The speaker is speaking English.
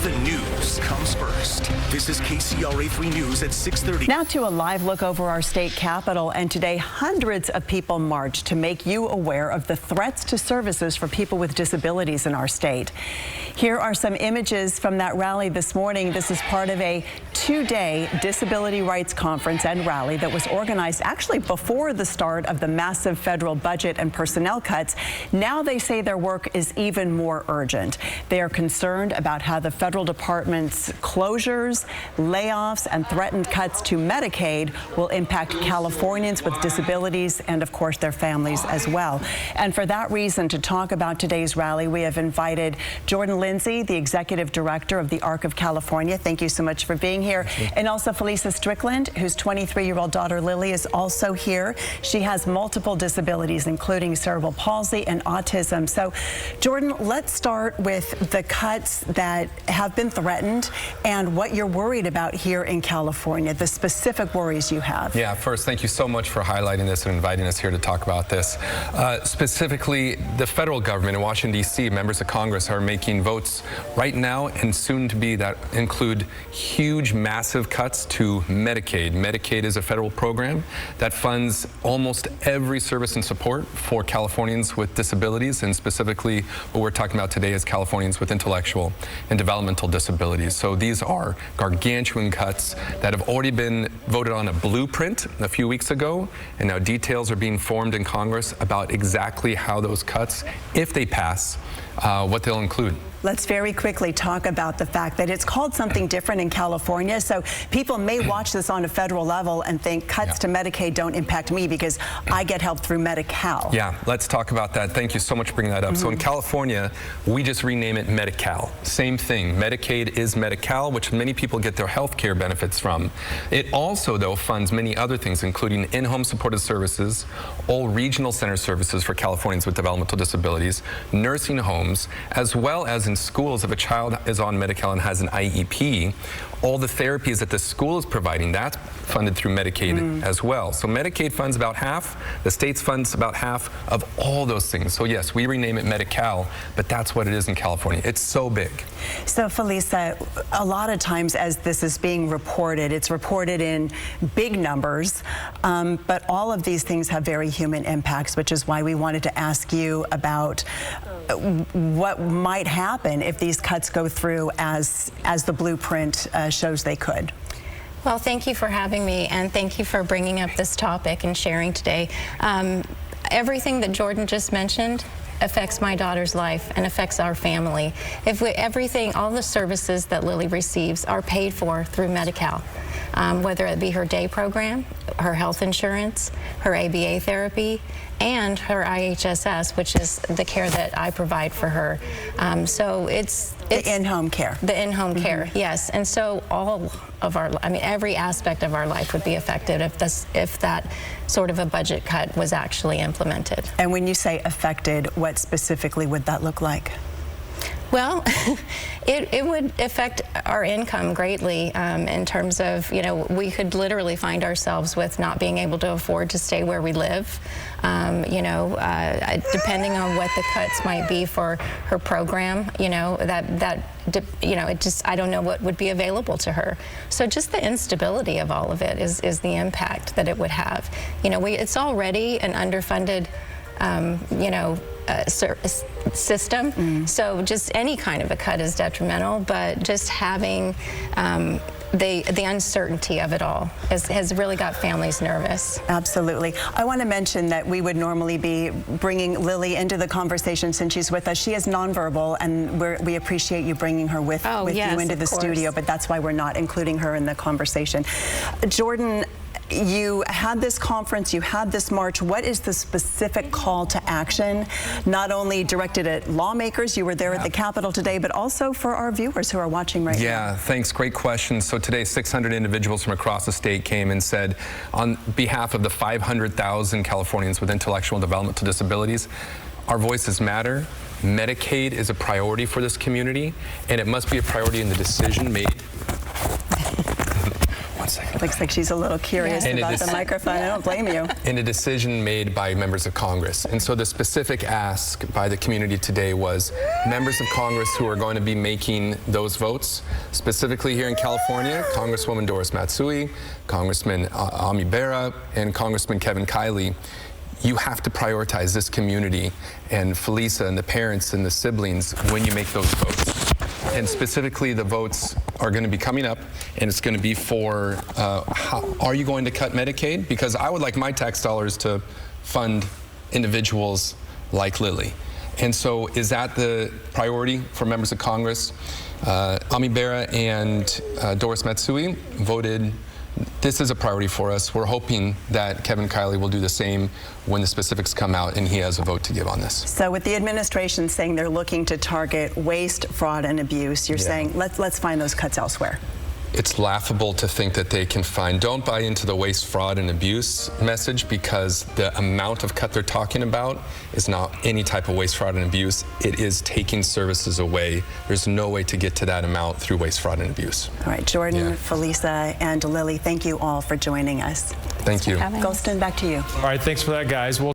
The news comes first. This is KCRA 3 News at 6:30. Now to a live look over our state capitol, and today hundreds of people marched to make you aware of the threats to services for people with disabilities in our state. Here are some images from that rally this morning. This is part of a two-day disability rights conference and rally that was organized actually before the start of the massive federal budget and personnel cuts. Now they say their work is even more urgent. They are concerned about how the federal department's closures, layoffs, and threatened cuts to Medicaid will impact Californians with disabilities and, of course, their families as well. And for that reason, to talk about today's rally, we have invited Jordan Lindsey, the Executive Director of the ARC of California. Thank you so much for being here. And also Felisa Strickland, whose 23-year-old daughter Lily is also here. She has multiple disabilities, including cerebral palsy and autism. So, Jordan, let's start with the cuts that have been threatened and what you're worried about here in California, the specific worries you have. Yeah, first, thank you so much for highlighting this and inviting us here to talk about this. Specifically, the federal government in Washington, D.C., members of Congress are making votes right now and soon to be that include huge, massive cuts to Medicaid. Medicaid is a federal program that funds almost every service and support for Californians with disabilities, and specifically what we're talking about today is Californians with intellectual and developmental disabilities. So these are gargantuan cuts that have already been voted on a blueprint a few weeks ago, and now details are being formed in Congress about exactly how those cuts, if they pass, what they'll include. Let's very quickly talk about the fact that it's called something different in California. So people may watch this on a federal level and think cuts to Medicaid don't impact me because I get help through Medi-Cal. Yeah, let's talk about that. Thank you so much for bringing that up. So in California, we just rename it Medi-Cal. Same thing. Medicaid is Medi-Cal, which many people get their health care benefits from. It also, though, funds many other things, including in-home supported services, all regional center services for Californians with developmental disabilities, nursing homes, as well as in schools, if a child is on Medi-Cal and has an IEP, all the therapies that the school is providing, that's funded through Medicaid as well. So Medicaid funds about half, the state's funds about half of all those things. So yes, we rename it Medi-Cal, but that's what it is in California. It's so big. So Felisa, a lot of times as this is being reported, it's reported in big numbers, but all of these things have very human impacts, which is why we wanted to ask you about what might happen if these cuts go through as the blueprint shows they could. Well, thank you for having me, and thank you for bringing up this topic and sharing today. Everything that Jordan just mentioned affects my daughter's life and affects our family. All the services that Lily receives are paid for through Medi-Cal, whether it be her day program, her health insurance, her ABA therapy, and her IHSS, which is the care that I provide for her. So it's the in-home care. The in-home care, yes. And so all of every aspect of our life would be affected if that sort of a budget cut was actually implemented. And when you say affected, what specifically would that look like? Well, it would affect our income greatly in terms of, we could literally find ourselves with not being able to afford to stay where we live, depending on what the cuts might be for her program, I don't know what would be available to her. So just the instability of all of it is the impact that it would have. It's already an underfunded, system. So just any kind of a cut is detrimental, but just having the uncertainty of it all has really got families nervous. Absolutely. I want to mention that we would normally be bringing Lily into the conversation since she's with us. She is nonverbal, and we appreciate you bringing her with you into the studio, but that's why we're not including her in the conversation. Jordan, you had this conference, you had this march. What is the specific call to action, not only directed at lawmakers, you were there at the Capitol today, but also for our viewers who are watching right now? Yeah, thanks. Great question. So today, 600 individuals from across the state came and said, on behalf of the 500,000 Californians with intellectual and developmental disabilities, our voices matter. Medicaid is a priority for this community, and it must be a priority in the decision made 1 second. Looks like she's a little curious about the microphone. I don't blame you. In a decision made by members of Congress. And so the specific ask by the community today was members of Congress who are going to be making those votes, specifically here in California, Congresswoman Doris Matsui, Congressman Ami Bera, and Congressman Kevin Kiley. You have to prioritize this community and Felisa and the parents and the siblings when you make those votes. And specifically, the votes are going to be coming up, and it's going to be for, are you going to cut Medicaid? Because I would like my tax dollars to fund individuals like Lily. And so is that the priority for members of Congress? Ami Bera and Doris Matsui voted. This is a priority for us. We're hoping that Kevin Kiley will do the same when the specifics come out and he has a vote to give on this. So with the administration saying they're looking to target waste, fraud, and abuse, you're saying let's find those cuts elsewhere. It's laughable to think that they can find, don't buy into the waste, fraud, and abuse message, because the amount of cut they're talking about is not any type of waste, fraud, and abuse. It is taking services away. There's no way to get to that amount through waste, fraud, and abuse. All right, Jordan, Felisa, and Lily, thank you all for joining us. Thank you. Golston, back to you. All right, thanks for that, guys.